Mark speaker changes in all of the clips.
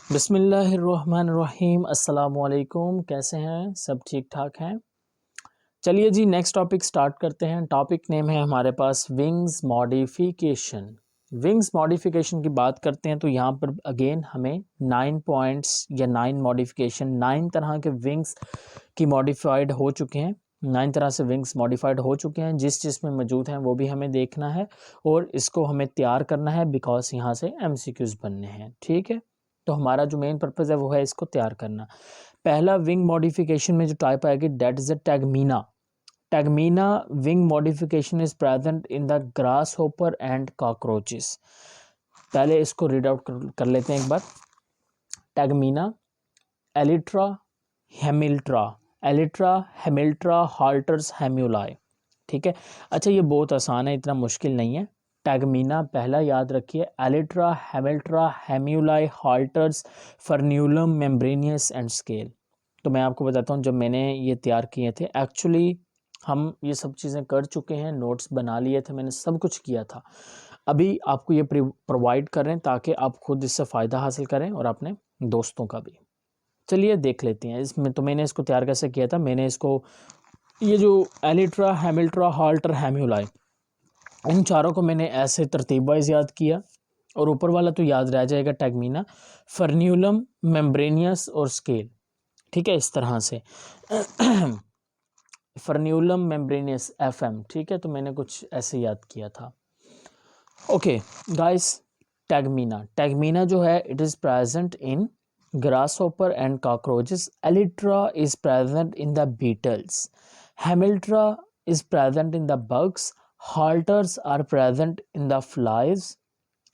Speaker 1: बिस्मिल्लाहिर्रहमानिर्रहीम। अस्सलामुअलैकुम। कैसे हैं? सब ठीक ठाक हैं? चलिए जी, नेक्स्ट टॉपिक स्टार्ट करते हैं। टॉपिक नेम है हमारे पास विंग्स मॉडिफिकेशन। विंग्स मॉडिफिकेशन की बात करते हैं तो यहाँ पर अगेन हमें 9 पॉइंट्स या 9 मॉडिफिकेशन, 9 तरह के विंग्स की मॉडिफाइड हो चुके हैं। 9 तरह से विंग्स मॉडिफाइड हो चुके हैं। जिस जिसमें मौजूद हैं वो भी हमें देखना है और इसको हमें तैयार करना है, बिकॉज यहाँ से MCQs बनने हैं। ठीक है, तो हमारा जो मेन पर्पज़ है वो है इसको तैयार करना। पहला विंग मॉडिफिकेशन में जो टाइप आएगी that is the tegmina. Tegmina wing modification is present in the grasshopper and cockroaches. पहले इसको रीड आउट कर लेते हैं एक बार। टैगमीना, एलिट्रा, हेमिल्ट्रा, एलिट्रा, हेमिल्ट्रा, हाल्टर्स, हेम्यूलाई। ठीक है, अच्छा ये बहुत आसान है, इतना मुश्किल नहीं है। टैगमीना पहला याद रखिए, elytra, hemelytra, hamuli, halteres, frenulum, membranous and scale. तो मैं आपको बताता हूँ, जब मैंने ये तैयार किए थे, एक्चुअली हम ये सब चीज़ें कर चुके हैं, नोट्स बना लिए थे, मैंने सब कुछ किया था। अभी आपको ये प्रोवाइड कर रहे हैं ताकि आप खुद इससे फ़ायदा हासिल करें और अपने दोस्तों का भी। चलिए देख लेते हैं इसमें। तो मैंने इसको तैयार कैसे किया था। मैंने इसको, ये जो एलिट्रा, हेमिल्ट्रा, हाल्टर, हेम्यूलाई, इन चारों को मैंने ऐसे तरतीब वाइज याद किया और ऊपर वाला तो याद रह जाएगा, टैगमीना, फर्न्यूलम, मेम्ब्रेनियस और स्केल। ठीक है, इस तरह से फर्न्यूलम, मेम्ब्रेनियस, FM। ठीक है, तो मैंने कुछ ऐसे याद किया था। ओके गाइस, टैगमीना, टैगमीना जो है it is present in grasshopper and cockroaches. Elytra is present in the beetles. Hemiltra is present in the bugs. Halters are present in the flies.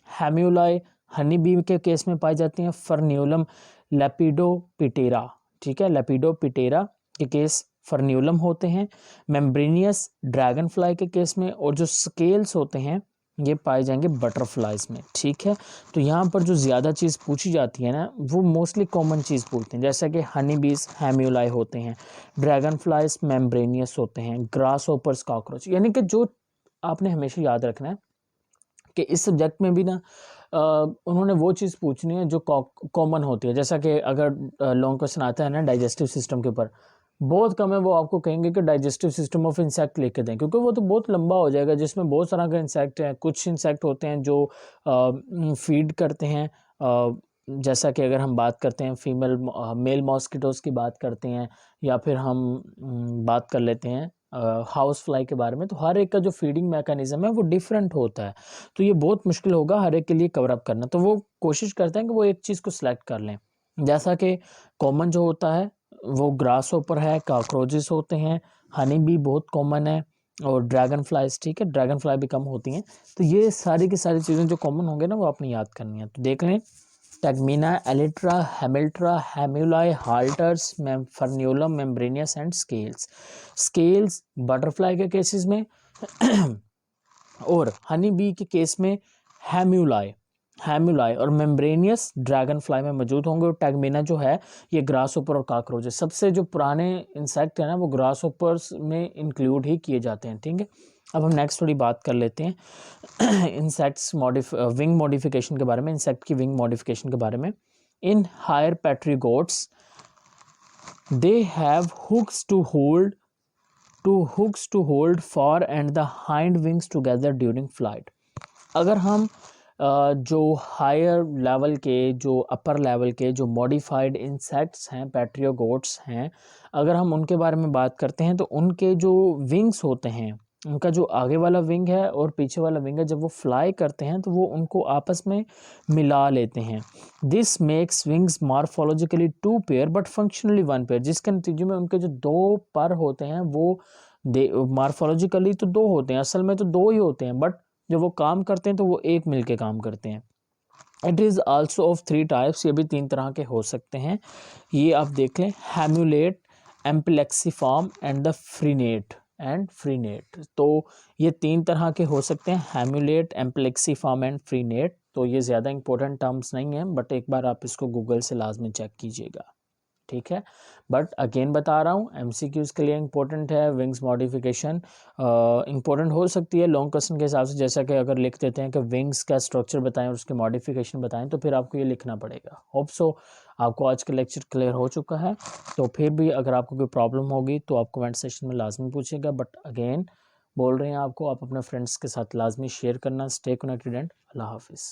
Speaker 1: Hemuli honey bee के केस में पाई जाती हैं। फर्न्यूलम, लेपिडोपिटेरा, ठीक है, लेपिडोपिटेरा के case फर्न्यूलम होते हैं। मेम्ब्रेनियस ड्रैगन फ्लाई के केस में, और जो स्केल्स होते हैं ये पाए जाएंगे बटरफ्लाइज में। ठीक है, तो यहाँ पर जो ज़्यादा चीज़ पूछी जाती है ना, वो मोस्टली कॉमन चीज़ पूछते हैं, जैसा कि हनी बीज हेम्यूलाई होते हैं, ड्रैगन फ्लाइज मेम्ब्रेनियस होते हैं, ग्रास होपर्स कॉकरोच। यानी कि जो आपने हमेशा याद रखना है कि इस सब्जेक्ट में भी ना उन्होंने वो चीज़ पूछनी है जो कॉमन होती है। जैसा कि अगर लॉन्ग क्वेश्चन आता है ना डाइजेस्टिव सिस्टम के ऊपर, बहुत कम है वो आपको कहेंगे कि डाइजेस्टिव सिस्टम ऑफ इंसेक्ट लिख के दें, क्योंकि वो तो बहुत लंबा हो जाएगा, जिसमें बहुत सारा का इंसेक्ट है। कुछ इंसेक्ट होते हैं जो फीड करते हैं, जैसा कि अगर हम बात करते हैं मेल मॉस्किटोज की बात करते हैं, या फिर हम बात कर लेते हैं हाउस फ्लाई के बारे में, तो हर एक का जो फीडिंग मैकेनिज्म है वो डिफरेंट होता है। तो ये बहुत मुश्किल होगा हर एक के लिए कवर अप करना। तो वो कोशिश करते हैं कि वो एक चीज़ को सिलेक्ट कर लें। जैसा कि कॉमन जो होता है वो ग्रास होपर है, कॉकरोचेस होते हैं, हनी बी बहुत कॉमन है, और ड्रैगन फ्लाइज। ठीक है, ड्रैगन फ्लाई भी कम होती हैं। तो ये सारी की सारी चीज़ें जो कॉमन होंगे ना वो आपने याद करनी है। तो देख लें, tegmina, elytra, hemelytra, hamuli, halteres, frenulum, membranous and scales. Scales butterfly के केसेस में और हनी बी के केस में हेम्यूलाई और मेम्ब्रेनियस ड्रैगन फ्लाई में मौजूद होंगे। और टैगमीना जो है ये ग्रास होपर और कॉकरोच है। सबसे जो पुराने इंसेक्ट है ना वो ग्रास होपर्स में इंक्लूड ही किए जाते हैं। ठीक है, अब हम नेक्स्ट थोड़ी बात कर लेते हैं इंसेक्ट्स विंग मॉडिफिकेशन के बारे में, इंसेक्ट की विंग मॉडिफिकेशन के बारे में। In higher pterygotes they have hooks to hold fore and the hind wings together during flight. अगर हम जो हायर लेवल के, जो अपर लेवल के जो मॉडिफाइड इंसेक्ट्स हैं, पैट्रियोगोट्स हैं, अगर हम उनके बारे में बात करते हैं तो उनके जो विंग्स होते हैं, उनका जो आगे वाला विंग है और पीछे वाला विंग है, जब वो फ्लाई करते हैं तो वो उनको आपस में मिला लेते हैं। This makes wings morphologically 2 pair but functionally 1 pair, जिसके नतीजे में उनके जो 2 पर होते हैं वो मॉर्फोलॉजिकली तो 2 होते हैं, असल में तो 2 ही होते हैं, बट जब वो काम करते हैं तो वो एक मिलके काम करते हैं। It is also of 3 types, ये भी 3 तरह के हो सकते हैं। ये आप देख लें, हेम्यूलेट, एम्प्लेक्सीफॉर्म एंड द फ्रीनेट। तो ये 3 तरह के हो सकते हैं, हेम्यूलेट, एम्प्लेक्सीफॉर्म एंड फ्रीनेट। तो ये ज़्यादा इंपॉर्टेंट टर्म्स नहीं हैं, बट एक बार आप इसको गूगल से लाजमी चेक कीजिएगा। ठीक है। बट अगेन बता रहा हूँ MCQs के लिए इंपॉर्टेंट है, विंग्स मॉडिफिकेशन इंपॉर्टेंट हो सकती है लॉन्ग क्वेश्चन के हिसाब से, जैसा कि अगर लिख देते हैं कि विंग्स का स्ट्रक्चर बताएं और उसके मॉडिफिकेशन बताएं तो फिर आपको ये लिखना पड़ेगा। होप सो आपको आज का लेक्चर क्लियर हो चुका है। तो फिर भी अगर आपको कोई प्रॉब्लम होगी तो आप कमेंट सेक्शन में लाजमी पूछिएगा। बट अगेन बोल रहे हैं आपको, आप अपने फ्रेंड्स के साथ लाजमी शेयर करना। स्टे कनेक्टेड एंड अल्लाह हाफिज़।